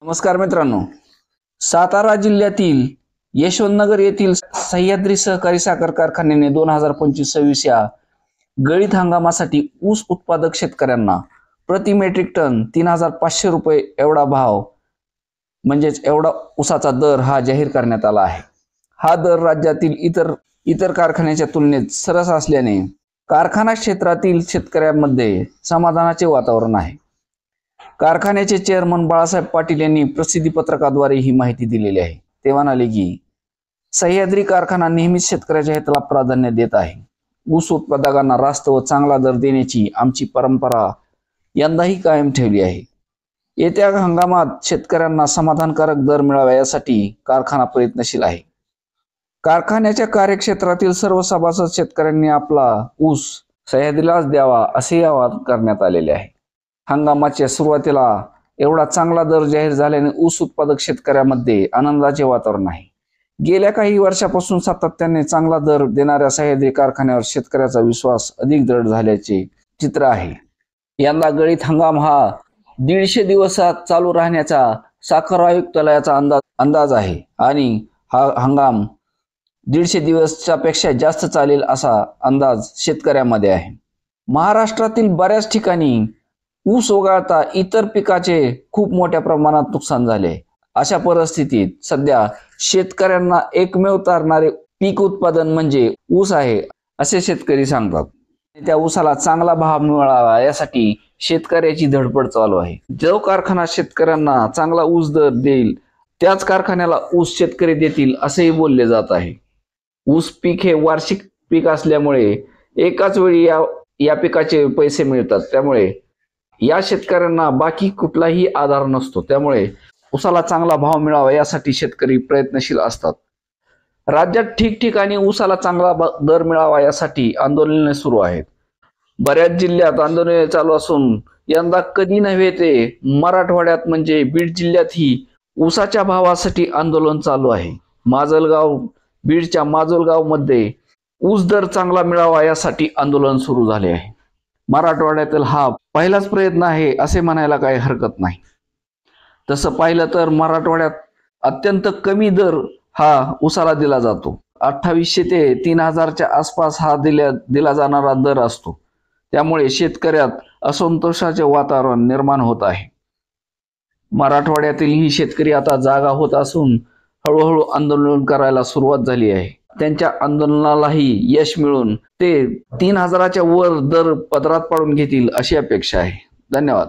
नमस्कार मित्रांनो, सातारा जिल्ह्यातील यशवंतनगर येथील सह्याद्री सहकारी साखर कारखान्याने 2025-26 या गळीत हंगामासाठी ऊस उत्पादक शेतकऱ्यांना प्रति मेट्रिक टन 3500 रुपये एवढा भाव म्हणजेच एवढा ऊसाचा दर हा जाहीर करण्यात आला आहे। हा दर राज्यातील इतर कारखान्याच्या तुलनेत सरस असल्याने कारखाना क्षेत्रातील शेतकऱ्यांमध्ये समाधानाचे वातावरण आहे। कारखान्याचे चेअरमन बाळासाहेब पाटील यांनी प्रसिद्धी पत्रकाद्वारे ही माहिती दिलेली आहे। ते म्हणाले की सह्याद्री कारखाना नेहमीच शेतकऱ्याच्या हिताला प्राधान्य देत आहे। ऊस उत्पादकांना रास्त व चांगला दर देण्याची आमची परंपरा यंदाही कायम ठेवली आहे। येत्या हंगामात शेतकऱ्यांना समाधानकारक दर मिळावा यासाठी कारखाना प्रयत्नशील आहे। कारखान्याच्या कार्यक्षेत्रातील सर्व सभासद शेतकऱ्यांनी आपला ऊस सह्याद्रीलाच द्यावा असे आवाहन करण्यात आलेले आहे। हंगामाच्या सुरुवातीला एवढा चांगला दर जाहीर झाल्याने ऊस उत्पादक शेतकऱ्यांमध्ये आनंदाचे वातावरण आहे। गेल्या काही वर्षापासून सातत्याने चांगला दर देणाऱ्या सह्याद्री कारखान्यावर शेतकऱ्याचा विश्वास अधिक दृढ झाल्याचे चित्र आहे। यंदा गळीत हंगाम हा 150 दिवसात चालू राहण्याचा साखर आयुक्तालयाचा अंदाज आहे आणि हा हंगाम 150 दिवसाच्या पेक्षा जास्त चालेल असा अंदाज शेतकऱ्यांमध्ये आहे। महाराष्ट्रातील बऱ्याच ठिकाणी ऊस वगळता इतर पिकाचे खूप मोठ्या प्रमाणात नुकसान झाले। अशा परिस्थितीत सध्या शेतकऱ्यांना एकमेव तारणारे पीक उत्पादन म्हणजे ऊस आहे असे शेतकरी सांगतात। त्या ऊसाला चांगला भाव मिळावा यासाठी शेतकऱ्याची धडपड चालू आहे। जो कारखाना शेतकऱ्यांना चांगला ऊस दर देईल त्याच कारखान्याला ऊस शेतकरी देतील असेही बोलले जात आहे। ऊस पीक हे वार्षिक पीक असल्यामुळे एकाच वेळी या पिकाचे पैसे मिळतात, त्यामुळे या शेतकऱ्यांना बाकी कुठलाही आधार नसतो। त्यामुळे ऊसाला चांगला भाव मिळावा यासाठी शेतकरी प्रयत्नशील असतात। राज्यात ठिकठिकाणी ऊसाला चांगला दर मिळावा यासाठी आंदोलने सुरू आहेत। बऱ्याच जिल्ह्यात आंदोलने चालू असून यंदा कधी नव्हे ते मराठवाड्यात म्हणजे बीड जिल्ह्यातही ऊसाच्या भावासाठी आंदोलन चालू आहे। बीडच्या माजलगाव मध्ये ऊस दर चांगला मिळावा यासाठी आंदोलन सुरू झाले आहे। मराठवाड्यातील हा पहिलाच प्रयत्न आहे असे म्हणायला काही हरकत नाही। तसं पाहिलं तर मराठवाड्यात अत्यंत कमी दर हा ऊसाला दिला जातो। 2800 ते 3000च्या आसपास हा दिला जाणारा दर असतो। त्यामुळे शेतकऱ्यात असंतोषाचे वातावरण निर्माण होत आहे। मराठवाड्यातील ही शेतकरी आता जागा होत असून हळूहळू आंदोलन करायला सुरुवात झाली आहे। त्यांच्या आंदोलनालाही यश मिळून ते 3000च्या वर दर पदरात पाडून घेतील अशी अपेक्षा आहे। धन्यवाद।